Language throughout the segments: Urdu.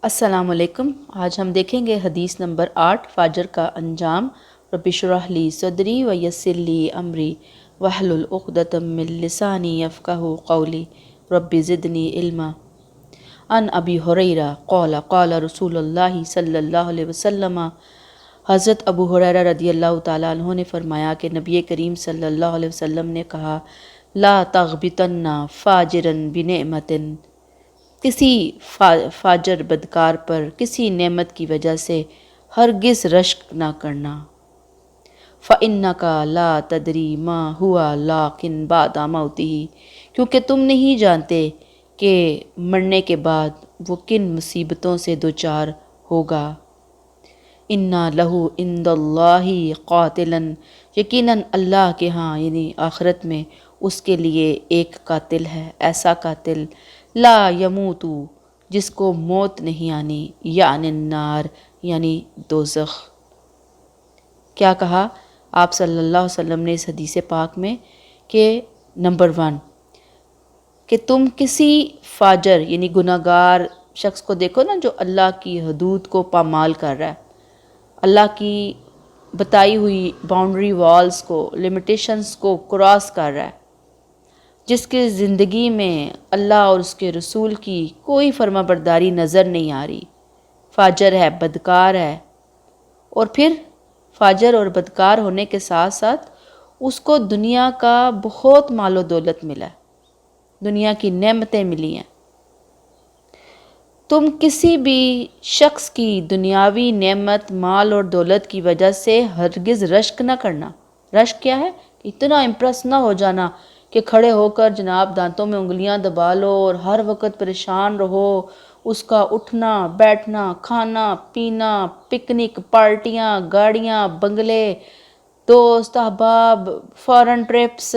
السلام علیکم۔ آج ہم دیکھیں گے حدیث نمبر 8، فجر کا انجام۔ رب اشرح لی صدری ویسر لی امری واحلل عقدۃ من لسانی یفقہوا قولی رب زدنی علما۔ عن ابی ہریرہ قال قال رسول اللہ صلی اللہ علیہ وسلم، حضرت ابو ہریرہ رضی اللہ تعالیٰ عنہ نے فرمایا کہ نبی کریم صلی اللہ علیہ وسلم نے کہا، لا تغبطن فاجرا بنعمت، کسی فاجر بدکار پر کسی نعمت کی وجہ سے ہرگز رشک نہ کرنا۔ فَإِنَّكَ لَا تَدْرِي مَا هُوَ لَاقٍ بَعْدَ مَوْتِهِ، کیونکہ تم نہیں جانتے کہ مرنے کے بعد وہ کن مصیبتوں سے دوچار ہوگا۔ اِنَّ لَهُ عِندَ اللَّهِ قَاتِلًا، یقیناً اللہ کے ہاں یعنی آخرت میں اس کے لیے ایک قاتل ہے، ایسا قاتل لا یموت، جس کو موت نہیں آنی، یعنی النار یعنی دوزخ۔ کیا کہا آپ صلی اللہ علیہ وسلم نے اس حدیث پاک میں کہ نمبر 1 کہ تم کسی فاجر یعنی گناہگار شخص کو دیکھو نا، جو اللہ کی حدود کو پامال کر رہا ہے، اللہ کی بتائی ہوئی باؤنڈری والز کو، لمیٹیشنز کو کراس کر رہا ہے، جس کی زندگی میں اللہ اور اس کے رسول کی کوئی فرما برداری نظر نہیں آ رہی، فاجر ہے، بدکار ہے۔ اور پھر فاجر اور بدکار ہونے کے ساتھ ساتھ اس کو دنیا کا بہت مال و دولت ملا ہے، دنیا کی نعمتیں ملی ہیں۔ تم کسی بھی شخص کی دنیاوی نعمت، مال اور دولت کی وجہ سے ہرگز رشک نہ کرنا۔ رشک کیا ہے؟ اتنا امپریس نہ ہو جانا کہ کھڑے ہو کر جناب دانتوں میں انگلیاں دبا لو اور ہر وقت پریشان رہو، اس کا اٹھنا بیٹھنا، کھانا پینا، پکنک، پارٹیاں، گاڑیاں، بنگلے، دوست احباب، فارن ٹرپس،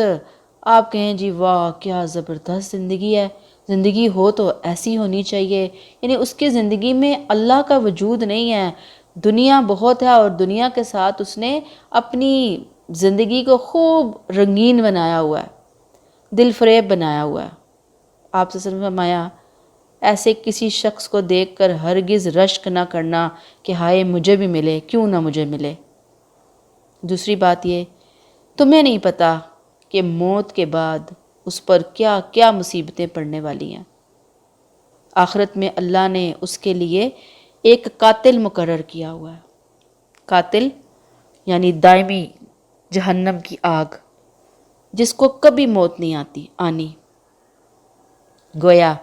آپ کہیں جی واہ کیا زبردست زندگی ہے۔ زندگی ہو تو ایسی ہونی چاہیے، یعنی اس کی زندگی میں اللہ کا وجود نہیں ہے، دنیا بہت ہے اور دنیا کے ساتھ اس نے اپنی زندگی کو خوب رنگین بنایا ہوا ہے، دل فریب بنایا ہوا ہے۔ آپ سے فرمایا ایسے کسی شخص کو دیکھ کر ہرگز رشک نہ کرنا کہ ہائے مجھے بھی ملے، کیوں نہ مجھے ملے۔ دوسری بات یہ، تمہیں نہیں پتہ کہ موت کے بعد اس پر کیا کیا مصیبتیں پڑنے والی ہیں۔ آخرت میں اللہ نے اس کے لیے ایک قاتل مقرر کیا ہوا ہے۔ قاتل یعنی دائمی جہنم کی آگ، جس کو کبھی موت نہیں آنی۔ گویا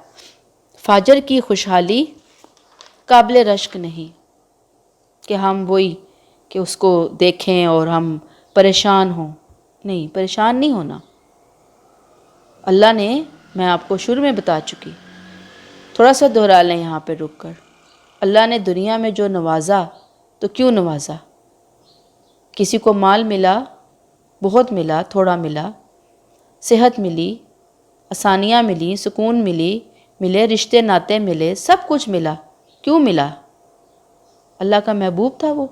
فاجر کی خوشحالی قابل رشک نہیں کہ ہم وہی کہ اس کو دیکھیں اور ہم پریشان ہوں، نہیں، پریشان نہیں ہونا۔ اللہ نے، میں آپ کو شروع میں بتا چکی، تھوڑا سا دہرا لیں یہاں پہ رک کر، اللہ نے دنیا میں جو نوازا تو کیوں نوازا؟ کسی کو مال ملا، بہت ملا، تھوڑا ملا، صحت ملی، آسانیاں ملی، سکون ملے رشتے ناتے ملے، سب کچھ ملا۔ کیوں ملا؟ اللہ کا محبوب تھا وہ،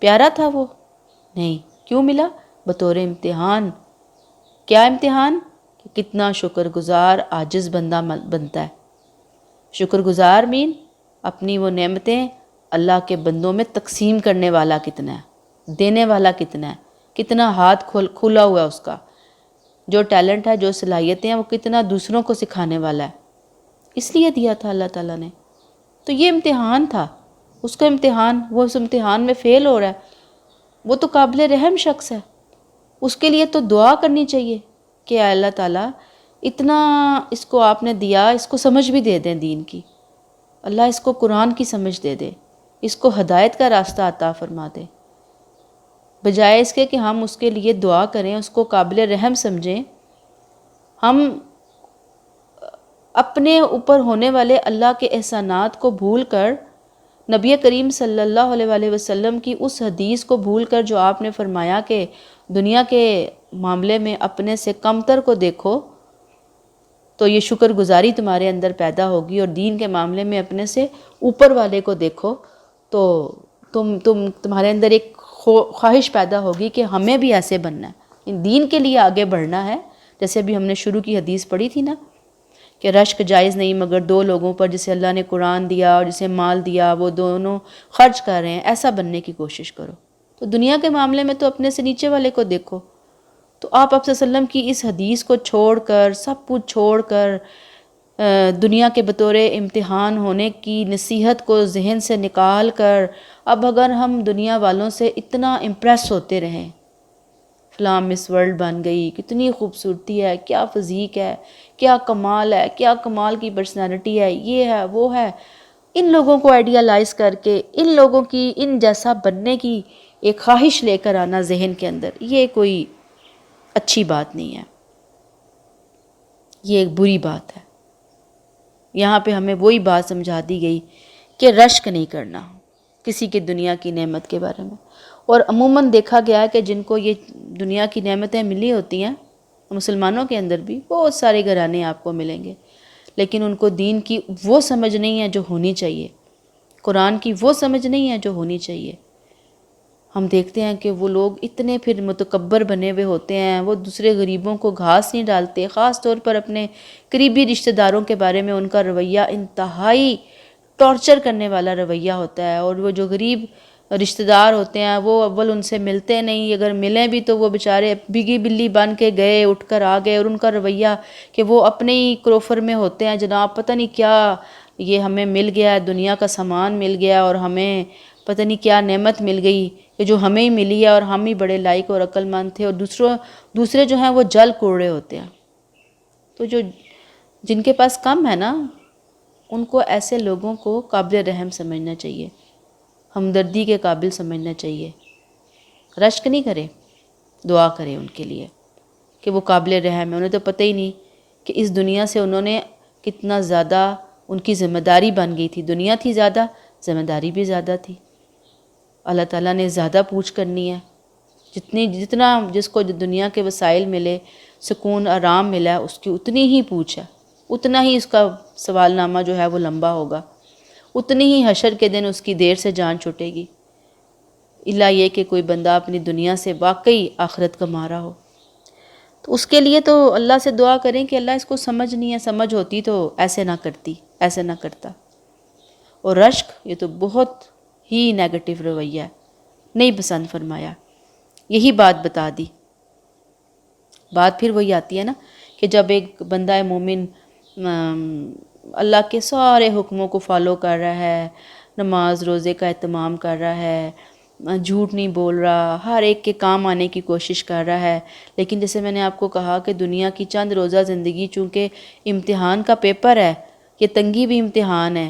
پیارا تھا وہ؟ نہیں، کیوں ملا؟ بطور امتحان۔ کیا امتحان؟ کہ کتنا شکر گزار عاجز بندہ بنتا ہے۔ شکر گزار مین اپنی وہ نعمتیں اللہ کے بندوں میں تقسیم کرنے والا کتنا ہے، دینے والا کتنا ہے، کتنا ہاتھ کھلا ہوا ہے اس کا، جو ٹیلنٹ ہے، جو صلاحیتیں ہیں، وہ کتنا دوسروں کو سکھانے والا ہے، اس لیے دیا تھا اللہ تعالیٰ نے۔ تو یہ امتحان تھا، اس کا امتحان، وہ اس امتحان میں فیل ہو رہا ہے، وہ تو قابل رحم شخص ہے، اس کے لیے تو دعا کرنی چاہیے کہ اے اللہ تعالیٰ اتنا اس کو آپ نے دیا، اس کو سمجھ بھی دے دیں دین کی، اللہ اس کو قرآن کی سمجھ دے دے، اس کو ہدایت کا راستہ عطا فرما دے، بجائے اس کے کہ ہم اس کے لیے دعا کریں، اس کو قابل رحم سمجھیں۔ ہم اپنے اوپر ہونے والے اللہ کے احسانات کو بھول کر، نبی کریم صلی اللہ علیہ وآلہ وسلم کی اس حدیث کو بھول کر جو آپ نے فرمایا کہ دنیا کے معاملے میں اپنے سے کمتر کو دیکھو تو یہ شکر گزاری تمہارے اندر پیدا ہوگی، اور دین کے معاملے میں اپنے سے اوپر والے کو دیکھو تو تمہارے اندر ایک خواہش پیدا ہوگی کہ ہمیں بھی ایسے بننا ہے، دین کے لیے آگے بڑھنا ہے۔ جیسے بھی ہم نے شروع کی حدیث پڑھی تھی نا کہ رشک جائز نہیں مگر دو لوگوں پر جسے اللہ نے قرآن دیا اور جسے مال دیا وہ دونوں خرچ کر رہے ہیں، ایسا بننے کی کوشش کرو۔ تو دنیا کے معاملے میں تو اپنے سے نیچے والے کو دیکھو۔ تو آپ صلی اللہ علیہ وسلم کی اس حدیث کو چھوڑ کر، سب کچھ چھوڑ کر، دنیا کے بطور امتحان ہونے کی نصیحت کو ذہن سے نکال کر، اب اگر ہم دنیا والوں سے اتنا امپریس ہوتے رہیں، فلاں مس ورلڈ بن گئی، کتنی خوبصورتی ہے، کیا فزیک ہے، کیا کمال ہے، کیا کمال کی پرسنالٹی ہے، یہ ہے وہ ہے، ان لوگوں کو آئیڈیالائز کر کے ان لوگوں کی ان جیسا بننے کی ایک خواہش لے کر آنا ذہن کے اندر، یہ کوئی اچھی بات نہیں ہے، یہ ایک بری بات ہے۔ یہاں پہ ہمیں وہی بات سمجھا دی گئی کہ رشک نہیں کرنا کسی کی دنیا کی نعمت کے بارے میں۔ اور عموماً دیکھا گیا ہے کہ جن کو یہ دنیا کی نعمتیں ملی ہوتی ہیں، مسلمانوں کے اندر بھی بہت سارے گھرانے آپ کو ملیں گے، لیکن ان کو دین کی وہ سمجھ نہیں ہے جو ہونی چاہیے، قرآن کی وہ سمجھ نہیں ہے جو ہونی چاہیے۔ ہم دیکھتے ہیں کہ وہ لوگ اتنے پھر متکبر بنے ہوئے ہوتے ہیں، وہ دوسرے غریبوں کو گھاس نہیں ڈالتے، خاص طور پر اپنے قریبی رشتہ داروں کے بارے میں ان کا رویہ انتہائی ٹارچر کرنے والا رویہ ہوتا ہے۔ اور وہ جو غریب رشتہ دار ہوتے ہیں وہ اول ان سے ملتے نہیں، اگر ملیں بھی تو وہ بیچارے بگی بلی بن کے گئے، اٹھ کر آ گئے، اور ان کا رویہ کہ وہ اپنے ہی کروفر میں ہوتے ہیں، جناب پتہ نہیں کیا یہ ہمیں مل گیا ہے، دنیا کا سامان مل گیا اور ہمیں پتہ نہیں کیا نعمت مل گئی کہ جو ہمیں ہی ملی ہے، اور ہم ہی بڑے لائق اور عقل مند تھے، اور دوسرے جو ہیں وہ جل کوڑے ہوتے ہیں۔ تو جن کے پاس کم ہے نا، ان کو ایسے لوگوں کو قابل رحم سمجھنا چاہیے، ہمدردی کے قابل سمجھنا چاہیے، رشک نہیں کرے، دعا کرے ان کے لیے کہ وہ قابل رحم ہے۔ انہیں تو پتہ ہی نہیں کہ اس دنیا سے انہوں نے کتنا زیادہ ان کی ذمہ داری بن گئی تھی، دنیا تھی زیادہ، ذمہ داری بھی زیادہ تھی۔ اللہ تعالیٰ نے زیادہ پوچھ کرنی ہے، جتنا جس کو دنیا کے وسائل ملے، سکون آرام ملا ہے، اس کی اتنی ہی پوچھ ہے، اتنا ہی اس کا سوال نامہ جو ہے وہ لمبا ہوگا، اتنی ہی حشر کے دن اس کی دیر سے جان چھوٹے گی، الا یہ کہ کوئی بندہ اپنی دنیا سے واقعی آخرت کما رہا ہو۔ تو اس کے لیے تو اللہ سے دعا کریں کہ اللہ اس کو سمجھ نہیں ہے، سمجھ ہوتی تو ایسے نہ کرتی، ایسے نہ کرتا۔ اور رشک یہ تو بہت ہی نیگیٹو رویہ ہے، نہیں پسند فرمایا، یہی بات بتا دی۔ بات پھر وہی آتی ہے نا کہ جب ایک بندہ مومن اللہ کے سارے حکموں کو فالو کر رہا ہے، نماز روزے کا اہتمام کر رہا ہے، جھوٹ نہیں بول رہا، ہر ایک کے کام آنے کی کوشش کر رہا ہے، لیکن جیسے میں نے آپ کو کہا کہ دنیا کی چند روزہ زندگی چونکہ امتحان کا پیپر ہے، یہ تنگی بھی امتحان ہے،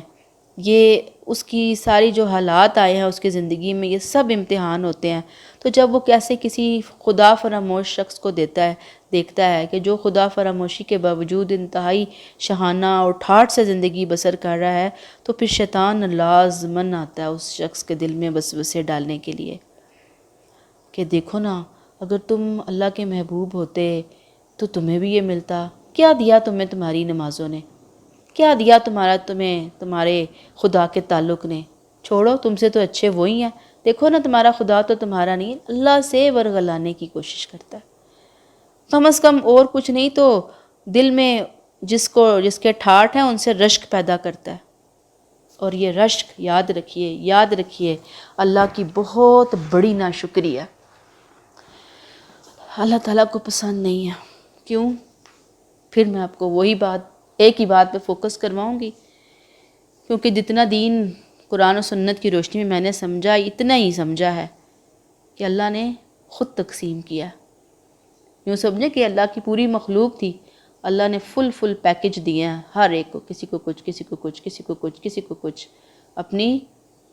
یہ اس کی ساری جو حالات آئے ہیں اس کی زندگی میں، یہ سب امتحان ہوتے ہیں۔ تو جب وہ کیسے کسی خدا فراموش شخص کو دیکھتا ہے کہ جو خدا فراموشی کے باوجود انتہائی شاہانہ اور ٹھاٹھ سے زندگی بسر کر رہا ہے، تو پھر شیطان لازماً آتا ہے اس شخص کے دل میں وسوسے ڈالنے کے لیے کہ دیکھو نا، اگر تم اللہ کے محبوب ہوتے تو تمہیں بھی یہ ملتا، کیا دیا تمہیں تمہاری نمازوں نے، کیا دیا تمہارے خدا کے تعلق نے، چھوڑو، تم سے تو اچھے وہی ہیں، دیکھو نا تمہارا خدا تو تمہارا نہیں، اللہ سے ورغلانے کی کوشش کرتا ہے۔ کم از کم اور کچھ نہیں تو دل میں جس کے ٹھاٹھ ہیں ان سے رشک پیدا کرتا ہے، اور یہ رشک یاد رکھیے اللہ کی بہت بڑی ناشکری ہے، اللہ تعالیٰ کو پسند نہیں ہے۔ کیوں؟ پھر میں آپ کو وہی بات، ایک ہی بات پہ فوکس کرواؤں گی، کیونکہ جتنا دین قرآن و سنت کی روشنی میں نے سمجھا، اتنا ہی سمجھا ہے کہ اللہ نے خود تقسیم کیا، یوں سمجھے کہ اللہ کی پوری مخلوق تھی، اللہ نے فل پیکج دیے ہیں ہر ایک کو، کسی کو کچھ، کسی کو کچھ، کسی کو کچھ، کسی کو کچھ، اپنی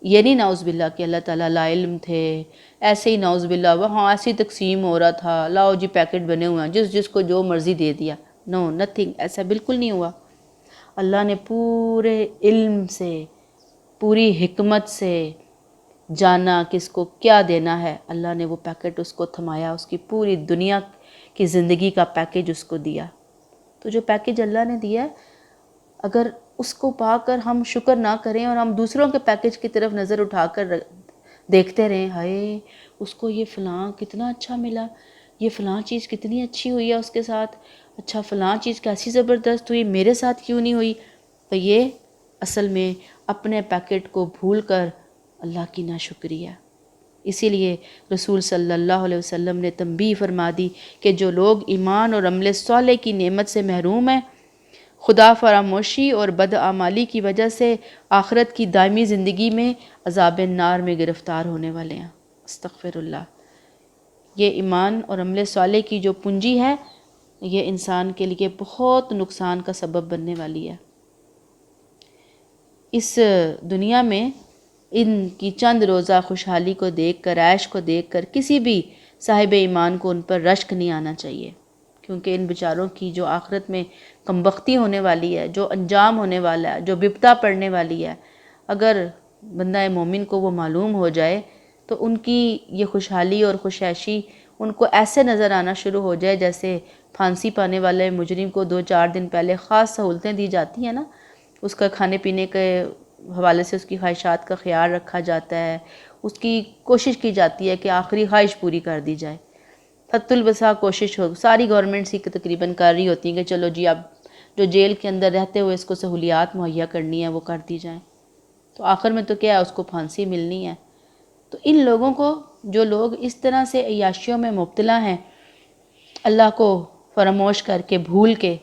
یہ نہیں نعوذ باللہ کہ اللہ تعالیٰ لا علم تھے، ایسے ہی نعوذ باللہ وہاں ایسی تقسیم ہو رہا تھا، لاؤ جی پیکٹ بنے ہوئے ہیں، جس کو جو مرضی دے دیا، نو نتھنگ، ایسا بالکل نہیں ہوا۔ اللہ نے پورے علم سے، پوری حکمت سے جانا کس کو کیا دینا ہے، اللہ نے وہ پیکٹ اس کو تھمایا، اس کی پوری دنیا کی زندگی کا پیکج اس کو دیا۔ تو جو پیکج اللہ نے دیا ہے، اگر اس کو پا کر ہم شکر نہ کریں اور ہم دوسروں کے پیکج کی طرف نظر اٹھا کر دیکھتے رہیں، ہائے اس کو یہ فلاں کتنا اچھا ملا، یہ فلاں چیز کتنی اچھی ہوئی ہے اس کے ساتھ، اچھا فلاں چیز کیسی زبردست ہوئی، میرے ساتھ کیوں نہیں ہوئی؟ تو یہ اصل میں اپنے پیکٹ کو بھول کر اللہ کی ناشکری ہے۔ اسی لیے رسول صلی اللہ علیہ وسلم نے تنبیہ فرما دی کہ جو لوگ ایمان اور عمل صالح کی نعمت سے محروم ہیں، خدا فراموشی اور بدعمالی کی وجہ سے آخرت کی دائمی زندگی میں عذاب نار میں گرفتار ہونے والے ہیں۔ استغفر اللہ۔ یہ ایمان اور عمل صالح کی جو پونجی ہے، یہ انسان کے لیے بہت نقصان کا سبب بننے والی ہے۔ اس دنیا میں ان کی چند روزہ خوشحالی کو دیکھ کر، عیش کو دیکھ کر کسی بھی صاحب ایمان کو ان پر رشک نہیں آنا چاہیے، کیونکہ ان بیچاروں کی جو آخرت میں کمبختی ہونے والی ہے، جو انجام ہونے والا ہے، جو بپتا پڑنے والی ہے، اگر بندہ مومن کو وہ معلوم ہو جائے تو ان کی یہ خوشحالی اور خوش عیشی ان کو ایسے نظر آنا شروع ہو جائے جیسے پھانسی پانے والے مجرم کو 2-4 دن پہلے خاص سہولتیں دی جاتی ہیں نا، اس کا کھانے پینے کے حوالے سے اس کی خواہشات کا خیال رکھا جاتا ہے، اس کی کوشش کی جاتی ہے کہ آخری خواہش پوری کر دی جائے۔ حتی الوسع کوشش ہو، ساری گورنمنٹس ہی تقریباً کر رہی ہوتی ہیں کہ چلو جی اب جو جیل کے اندر رہتے ہوئے اس کو سہولیات مہیا کرنی ہے وہ کر دی جائیں، تو آخر میں تو کیا ہے، اس کو پھانسی ملنی ہے۔ تو ان لوگوں کو، جو لوگ اس طرح سے عیاشیوں میں مبتلا ہیں، اللہ کو فراموش کر کے، بھول کے،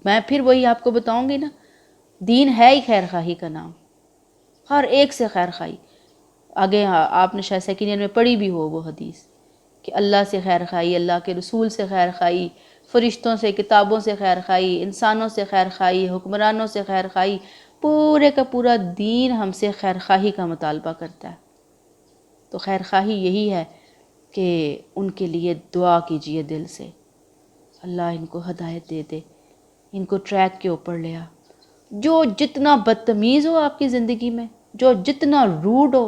میں پھر وہی آپ کو بتاؤں گی نا، دین ہے ہی خیر خواہی کا نام، ہر ایک سے خیر خواہی۔ آگے آپ نے شاید سیکنڈ ایئر میں پڑھی بھی ہو وہ حدیث کہ اللہ سے خیر خواہی، اللہ کے رسول سے خیر خواہی، فرشتوں سے، کتابوں سے خیر خواہی، انسانوں سے خیر خواہی، حکمرانوں سے خیر خواہی، پورے کا پورا دین ہم سے خیر خواہی کا مطالبہ کرتا ہے۔ تو خیر خواہی یہی ہے کہ ان کے لیے دعا کیجئے دل سے، اللہ ان کو ہدایت دے دے، ان کو ٹریک کے اوپر لیا۔ جو جتنا بدتمیز ہو آپ کی زندگی میں، جو جتنا روڈ ہو،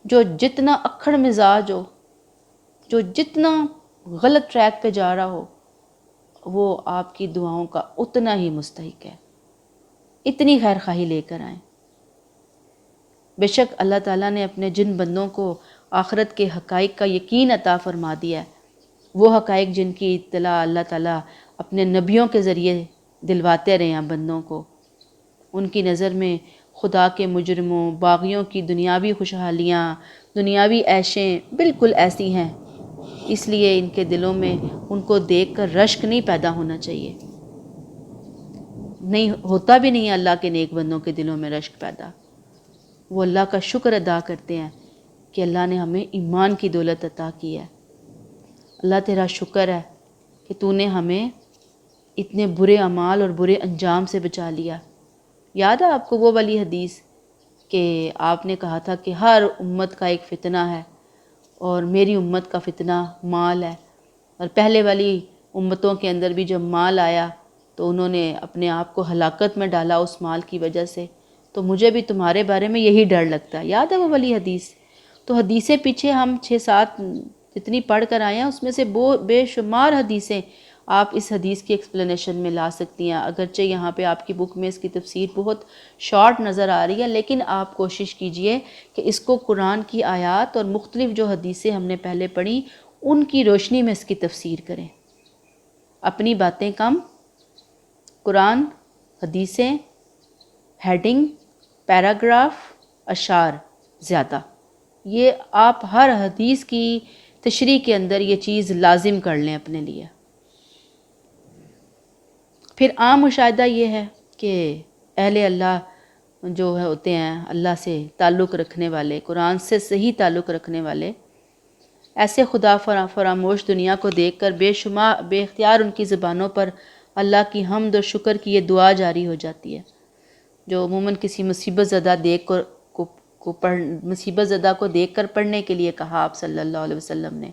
جو جتنا اکھڑ مزاج ہو، جو جتنا غلط ٹریک پہ جا رہا ہو، وہ آپ کی دعاؤں کا اتنا ہی مستحق ہے۔ اتنی خیر خواہی لے کر آئیں۔ بے شک اللہ تعالیٰ نے اپنے جن بندوں کو آخرت کے حقائق کا یقین عطا فرما دیا ہے، وہ حقائق جن کی اطلاع اللہ تعالیٰ اپنے نبیوں کے ذریعے دلواتے رہے ہیں بندوں کو، ان کی نظر میں خدا کے مجرموں، باغیوں کی دنیاوی خوشحالیاں، دنیاوی عیشیں بالکل ایسی ہیں، اس لیے ان کے دلوں میں ان کو دیکھ کر رشک نہیں پیدا ہونا چاہیے، نہیں ہوتا بھی نہیں ہے اللہ کے نیک بندوں کے دلوں میں رشک پیدا۔ وہ اللہ کا شکر ادا کرتے ہیں کہ اللہ نے ہمیں ایمان کی دولت عطا کی ہے، اللہ تیرا شکر ہے کہ تو نے ہمیں اتنے برے اعمال اور برے انجام سے بچا لیا۔ یاد ہے آپ کو وہ والی حدیث کہ آپ نے کہا تھا کہ ہر امت کا ایک فتنہ ہے اور میری امت کا فتنہ مال ہے، اور پہلے والی امتوں کے اندر بھی جب مال آیا تو انہوں نے اپنے آپ کو ہلاکت میں ڈالا اس مال کی وجہ سے، تو مجھے بھی تمہارے بارے میں یہی ڈر لگتا ہے۔ یاد ہے وہ والی حدیث؟ تو حدیثیں پیچھے ہم 6-7 جتنی پڑھ کر آئے ہیں، اس میں سے بے شمار حدیثیں آپ اس حدیث کی ایکسپلینیشن میں لا سکتی ہیں، اگرچہ یہاں پہ آپ کی بک میں اس کی تفسیر بہت شارٹ نظر آ رہی ہے، لیکن آپ کوشش کیجئے کہ اس کو قرآن کی آیات اور مختلف جو حدیثیں ہم نے پہلے پڑھی ان کی روشنی میں اس کی تفسیر کریں۔ اپنی باتیں کم، قرآن، حدیثیں، ہیڈنگ، پیراگراف، اشعار زیادہ، یہ آپ ہر حدیث کی تشریح کے اندر یہ چیز لازم کر لیں اپنے لیے۔ پھر عام مشاہدہ یہ ہے کہ اہل اللہ جو ہوتے ہیں، اللہ سے تعلق رکھنے والے، قرآن سے صحیح تعلق رکھنے والے، ایسے خدا فراموش دنیا کو دیکھ کر بے اختیار ان کی زبانوں پر اللہ کی حمد و شکر کی یہ دعا جاری ہو جاتی ہے، جو عموماً کسی مصیبت زدہ کو دیکھ کر پڑھنے کے لیے کہا آپ صلی اللہ علیہ وسلم نے۔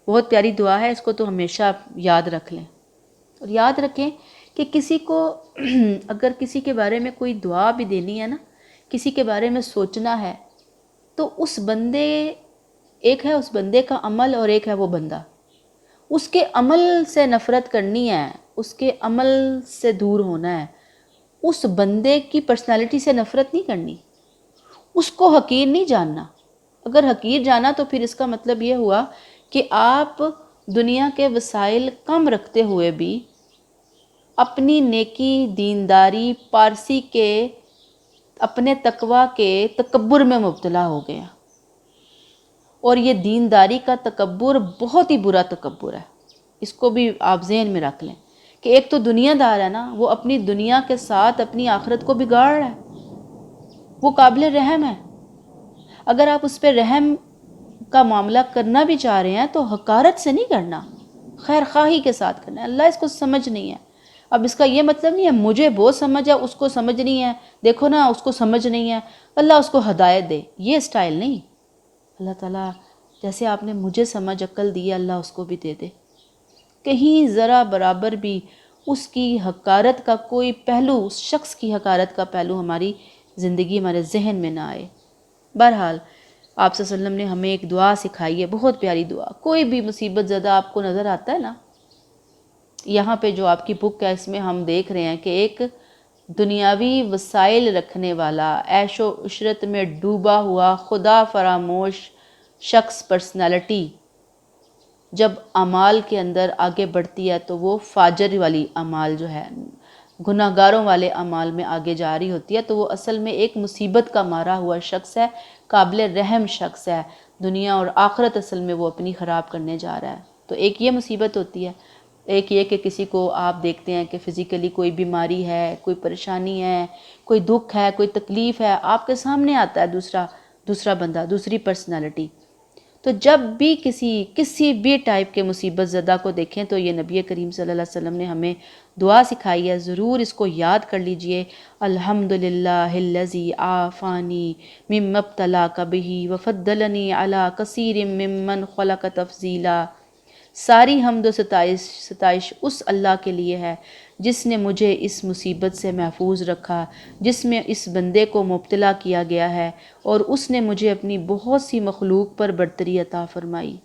بہت پیاری دعا ہے، اس کو تو ہمیشہ یاد رکھ لیں، اور یاد رکھیں کہ کسی کو اگر کسی کے بارے میں کوئی دعا بھی دینی ہے نا، کسی کے بارے میں سوچنا ہے، تو اس بندے، ایک ہے اس بندے کا عمل اور ایک ہے وہ بندہ، اس کے عمل سے نفرت کرنی ہے، اس کے عمل سے دور ہونا ہے، اس بندے کی پرسنالٹی سے نفرت نہیں کرنی، اس کو حقیر نہیں جاننا۔ اگر حقیر جانا تو پھر اس کا مطلب یہ ہوا کہ آپ دنیا کے وسائل کم رکھتے ہوئے بھی اپنی نیکی، دینداری، پارسی کے اپنے تقوی کے تکبر میں مبتلا ہو گیا. اور یہ دینداری کا تکبر بہت ہی برا تکبر ہے. اس کو بھی آپ ذہن میں رکھ لیں کہ ایک تو دنیا دار ہے نا، وہ اپنی دنیا کے ساتھ اپنی آخرت کو بگاڑ رہا ہے. وہ قابل رحم ہے. اگر آپ اس پہ رحم کا معاملہ کرنا بھی چاہ رہے ہیں تو حقارت سے نہیں کرنا، خیر خواہی کے ساتھ کرنا ہے. اللہ اس کو سمجھ نہیں ہے. اب اس کا یہ مطلب نہیں ہے مجھے بہت سمجھ ہے اس کو سمجھ نہیں ہے، دیکھو نا اس کو سمجھ نہیں ہے، اللہ اس کو ہدایت دے. یہ اسٹائل نہیں. اللہ تعالیٰ جیسے آپ نے مجھے سمجھ عقل دی ہے، اللہ اس کو بھی دے دے. کہیں ذرا برابر بھی اس کی حقارت کا کوئی پہلو، اس شخص کی حقارت کا پہلو ہماری زندگی، ہمارے ذہن میں نہ آئے. بہرحال آپ صلی اللہ علیہ وسلم نے ہمیں ایک دعا سکھائی ہے، بہت پیاری دعا. کوئی بھی مصیبت زدہ آپ کو نظر آتا ہے نا، یہاں پہ جو آپ کی بک ہے اس میں ہم دیکھ رہے ہیں کہ ایک دنیاوی وسائل رکھنے والا، عیش و عشرت میں ڈوبا ہوا، خدا فراموش شخص، پرسنالٹی جب اعمال کے اندر آگے بڑھتی ہے تو وہ فاجر والی اعمال جو ہے، گناہ گاروں والے اعمال میں آگے جا رہی ہوتی ہے، تو وہ اصل میں ایک مصیبت کا مارا ہوا شخص ہے، قابل رحم شخص ہے. دنیا اور آخرت اصل میں وہ اپنی خراب کرنے جا رہا ہے. تو ایک یہ مصیبت ہوتی ہے. ایک یہ کہ کسی کو آپ دیکھتے ہیں کہ فزیکلی کوئی بیماری ہے، کوئی پریشانی ہے، کوئی دکھ ہے، کوئی تکلیف ہے، آپ کے سامنے آتا ہے دوسرا بندہ، دوسری پرسنالٹی. تو جب بھی کسی بھی ٹائپ کے مصیبت زدہ کو دیکھیں تو یہ نبی کریم صلی اللہ علیہ وسلم نے ہمیں دعا سکھائی ہے. ضرور اس کو یاد کر لیجئے. الحمدللہ الذی عافانی مما ابتلاک بہ وفضلنی علی کثیر ممن خلق تفضیلا. ساری حمد و ستائش اس اللہ کے لیے ہے جس نے مجھے اس مصیبت سے محفوظ رکھا، جس میں اس بندے کو مبتلا کیا گیا ہے، اور اس نے مجھے اپنی بہت سی مخلوق پر برتری عطا فرمائی.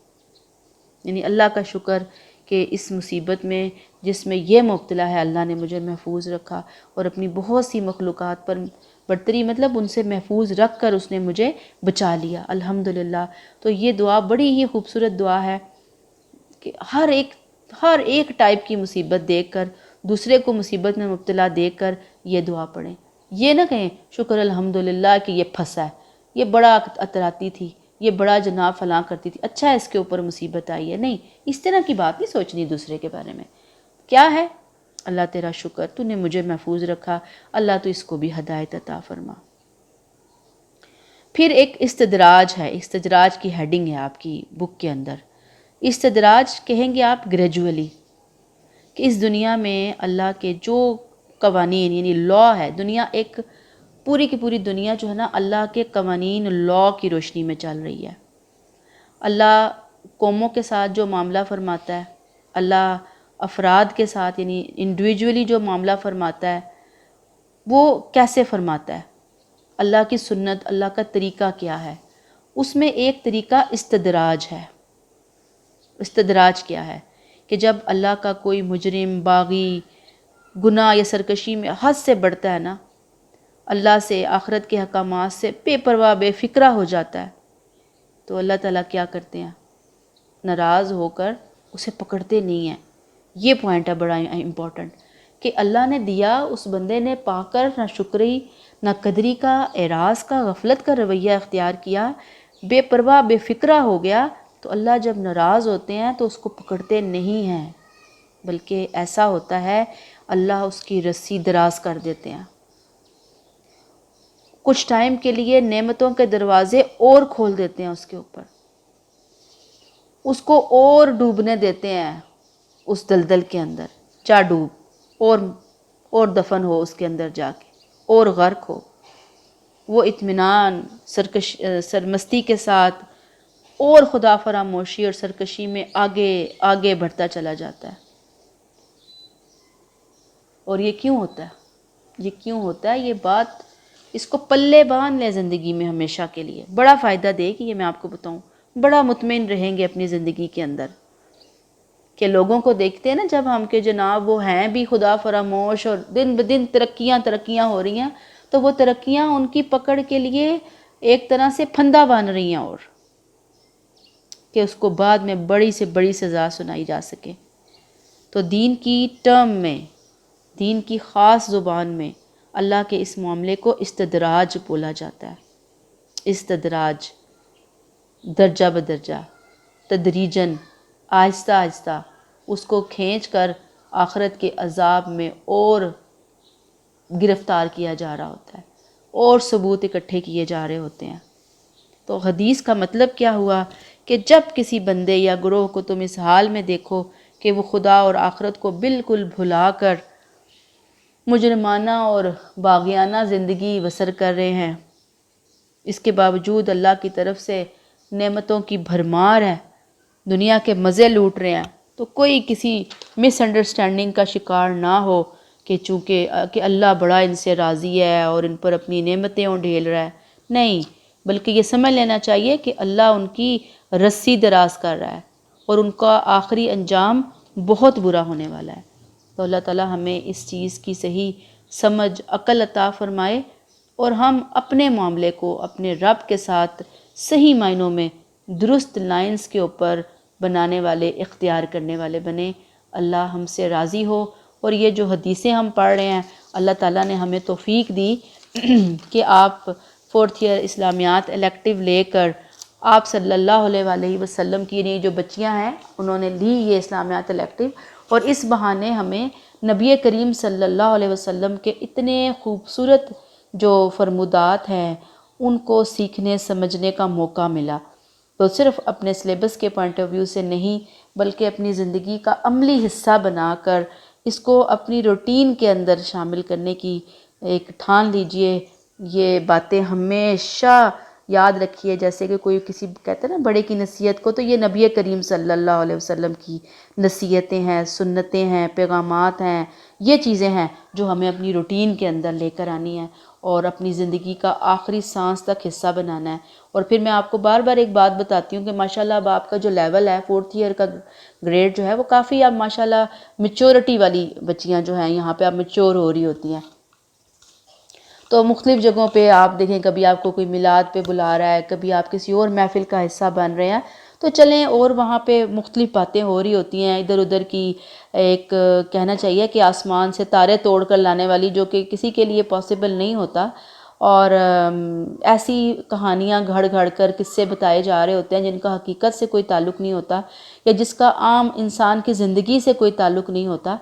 یعنی اللہ کا شکر کہ اس مصیبت میں جس میں یہ مبتلا ہے اللہ نے مجھے محفوظ رکھا، اور اپنی بہت سی مخلوقات پر برتری مطلب ان سے محفوظ رکھ کر اس نے مجھے بچا لیا. الحمدللہ. تو یہ دعا بڑی ہی خوبصورت دعا ہے کہ ہر ایک ٹائپ کی مصیبت دیکھ کر، دوسرے کو مصیبت میں مبتلا دیکھ کر یہ دعا پڑھیں. یہ نہ کہیں شکر الحمدللہ کہ یہ پھنسا ہے، یہ بڑا اتراتی تھی، یہ بڑا جناب فلاں کرتی تھی، اچھا اس کے اوپر مصیبت آئی ہے. نہیں، اس طرح کی بات نہیں سوچنی دوسرے کے بارے میں. کیا ہے؟ اللہ تیرا شکر، تو نے مجھے محفوظ رکھا، اللہ تو اس کو بھی ہدایت عطا فرما. پھر ایک استدراج ہے. استدراج کی ہیڈنگ ہے آپ کی بک کے اندر. استدراج کہیں گے آپ گریجولی، کہ اس دنیا میں اللہ کے جو قوانین یعنی لا ہے، دنیا ایک پوری کی پوری دنیا جو ہے نا اللہ کے قوانین لا کی روشنی میں چل رہی ہے. اللہ قوموں کے ساتھ جو معاملہ فرماتا ہے، اللہ افراد کے ساتھ یعنی انڈیویجولی جو معاملہ فرماتا ہے وہ کیسے فرماتا ہے، اللہ کی سنت، اللہ کا طریقہ کیا ہے. اس میں ایک طریقہ استدراج ہے. استدراج کیا ہے؟ کہ جب اللہ کا کوئی مجرم، باغی، گناہ یا سرکشی میں حد سے بڑھتا ہے نا، اللہ سے، آخرت کے احکامات سے بے پرواہ، بے فکرہ ہو جاتا ہے، تو اللہ تعالیٰ کیا کرتے ہیں؟ ناراض ہو کر اسے پکڑتے نہیں ہیں. یہ پوائنٹ ہے بڑا امپورٹنٹ کہ اللہ نے دیا، اس بندے نے پا کر نہ شکری، نہ قدری کا، اعراض کا، غفلت کا رویہ اختیار کیا، بے پرواہ، بے فکرہ ہو گیا، تو اللہ جب ناراض ہوتے ہیں تو اس کو پکڑتے نہیں ہیں، بلکہ ایسا ہوتا ہے اللہ اس کی رسی دراز کر دیتے ہیں. کچھ ٹائم کے لیے نعمتوں کے دروازے اور کھول دیتے ہیں اس کے اوپر، اس کو اور ڈوبنے دیتے ہیں اس دلدل کے اندر. جا ڈوب، اور دفن ہو اس کے اندر جا کے، اور غرق ہو. وہ اطمینان، سرمستی کے ساتھ اور خدا فراموشی اور سرکشی میں آگے بڑھتا چلا جاتا ہے. اور یہ کیوں ہوتا ہے؟ یہ کیوں ہوتا ہے؟ یہ بات اس کو پلے باندھ لیں زندگی میں ہمیشہ کے لیے. بڑا فائدہ دے گی یہ، میں آپ کو بتاؤں. بڑا مطمئن رہیں گے اپنی زندگی کے اندر کہ لوگوں کو دیکھتے ہیں نا جب ہم کہ جناب وہ ہیں بھی خدا فراموش اور دن بدن ترقیاں ہو رہی ہیں، تو وہ ترقیاں ان کی پکڑ کے لیے ایک طرح سے پھندا بن رہی ہیں. اور کہ اس کو بعد میں بڑی سے بڑی سزا سنائی جا سکے۔ تو دین کی ٹرم میں، دین کی خاص زبان میں اللہ کے اس معاملے کو استدراج بولا جاتا ہے۔ استدراج، درجہ بدرجہ، تدریجاً، آہستہ آہستہ اس کو کھینچ کر آخرت کے عذاب میں اور گرفتار کیا جا رہا ہوتا ہے، اور ثبوت اکٹھے کیے جا رہے ہوتے ہیں۔ تو حدیث کا مطلب کیا ہوا کہ جب کسی بندے یا گروہ کو تم اس حال میں دیکھو کہ وہ خدا اور آخرت کو بالکل بھلا کر مجرمانہ اور باغیانہ زندگی بسر کر رہے ہیں، اس کے باوجود اللہ کی طرف سے نعمتوں کی بھرمار ہے، دنیا کے مزے لوٹ رہے ہیں، تو کوئی کسی مس انڈرسٹینڈنگ کا شکار نہ ہو کہ چونکہ کہ اللہ بڑا ان سے راضی ہے اور ان پر اپنی نعمتیں ڈھیل رہا ہے۔ نہیں، بلکہ یہ سمجھ لینا چاہیے کہ اللہ ان کی رسی دراز کر رہا ہے اور ان کا آخری انجام بہت برا ہونے والا ہے۔ تو اللہ تعالی ہمیں اس چیز کی صحیح سمجھ، عقل عطا فرمائے، اور ہم اپنے معاملے کو اپنے رب کے ساتھ صحیح معنوں میں درست لائنز کے اوپر بنانے والے، اختیار کرنے والے بنیں۔ اللہ ہم سے راضی ہو، اور یہ جو حدیثیں ہم پڑھ رہے ہیں، اللہ تعالیٰ نے ہمیں توفیق دی کہ آپ 4th ایئر اسلامیات الیکٹیو لے کر آپ صلی اللہ علیہ وسلم کی یہ جو بچیاں ہیں انہوں نے لی یہ اسلامیات الیکٹیو، اور اس بہانے ہمیں نبی کریم صلی اللہ علیہ وسلم کے اتنے خوبصورت جو فرمودات ہیں ان کو سیکھنے سمجھنے کا موقع ملا۔ تو صرف اپنے سلیبس کے پوائنٹ آف ویو سے نہیں، بلکہ اپنی زندگی کا عملی حصہ بنا کر اس کو اپنی روٹین کے اندر شامل کرنے کی ایک ٹھان لیجئے۔ یہ باتیں ہمیشہ یاد رکھیے، جیسے کہ کوئی کسی کہتے ہیں نا بڑے کی نصیحت کو، تو یہ نبی کریم صلی اللہ علیہ وسلم کی نصیحتیں ہیں، سنتیں ہیں، پیغامات ہیں، یہ چیزیں ہیں جو ہمیں اپنی روٹین کے اندر لے کر آنی ہیں اور اپنی زندگی کا آخری سانس تک حصہ بنانا ہے۔ اور پھر میں آپ کو بار بار ایک بات بتاتی ہوں کہ ماشاءاللہ اب آپ کا جو لیول ہے 4th ایئر کا گریڈ جو ہے وہ کافی اب ماشاءاللہ میچورٹی والی بچیاں جو ہیں یہاں پہ اب میچور ہو رہی ہوتی ہیں۔ تو مختلف جگہوں پہ آپ دیکھیں، کبھی آپ کو کوئی میلاد پہ بلا رہا ہے، کبھی آپ کسی اور محفل کا حصہ بن رہے ہیں، تو چلیں، اور وہاں پہ مختلف باتیں ہو رہی ہوتی ہیں ادھر ادھر کی، ایک کہنا چاہیے کہ آسمان سے تارے توڑ کر لانے والی، جو کہ کسی کے لیے پاسبل نہیں ہوتا، اور ایسی کہانیاں گھڑ گھڑ کر قصے بتائے جا رہے ہوتے ہیں جن کا حقیقت سے کوئی تعلق نہیں ہوتا، یا جس کا عام انسان کی زندگی سے کوئی تعلق نہیں ہوتا۔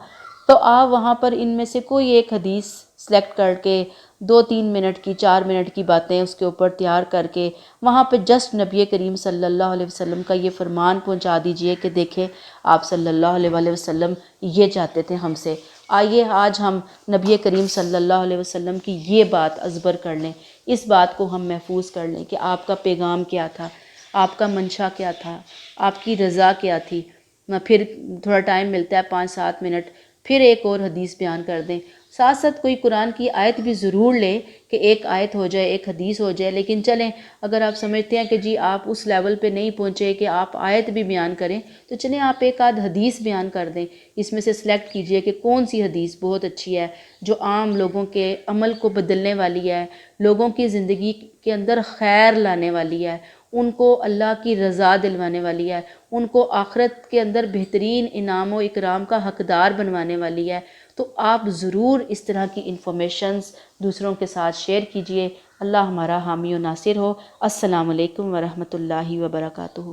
تو آپ وہاں پر ان میں سے کوئی ایک حدیث سلیکٹ کر کے 2-3 منٹ کی، 4 منٹ کی باتیں اس کے اوپر تیار کر کے وہاں پہ جسٹ نبی کریم صلی اللہ علیہ وسلم کا یہ فرمان پہنچا دیجئے کہ دیکھیں آپ صلی اللہ علیہ وسلم یہ چاہتے تھے ہم سے، آئیے آج ہم نبی کریم صلی اللہ علیہ وسلم کی یہ بات ازبر کر لیں، اس بات کو ہم محفوظ کر لیں کہ آپ کا پیغام کیا تھا، آپ کا منشا کیا تھا، آپ کی رضا کیا تھی۔ پھر تھوڑا ٹائم ملتا ہے 5-7 منٹ، پھر ایک اور حدیث بیان کر دیں، ساتھ ساتھ کوئی قرآن کی آیت بھی ضرور لیں کہ ایک آیت ہو جائے، ایک حدیث ہو جائے۔ لیکن چلیں، اگر آپ سمجھتے ہیں کہ جی آپ اس لیول پہ نہیں پہنچے کہ آپ آیت بھی بیان کریں، تو چلیں آپ ایک آدھ حدیث بیان کر دیں، اس میں سے سلیکٹ کیجئے کہ کون سی حدیث بہت اچھی ہے، جو عام لوگوں کے عمل کو بدلنے والی ہے، لوگوں کی زندگی کے اندر خیر لانے والی ہے، ان کو اللہ کی رضا دلوانے والی ہے، ان کو آخرت کے اندر بہترین انعام و اکرام کا حقدار بنوانے والی ہے۔ تو آپ ضرور اس طرح کی انفارمیشنز دوسروں کے ساتھ شیئر کیجئے۔ اللہ ہمارا حامی و ناصر ہو۔ السلام علیکم ورحمۃ اللہ وبرکاتہ۔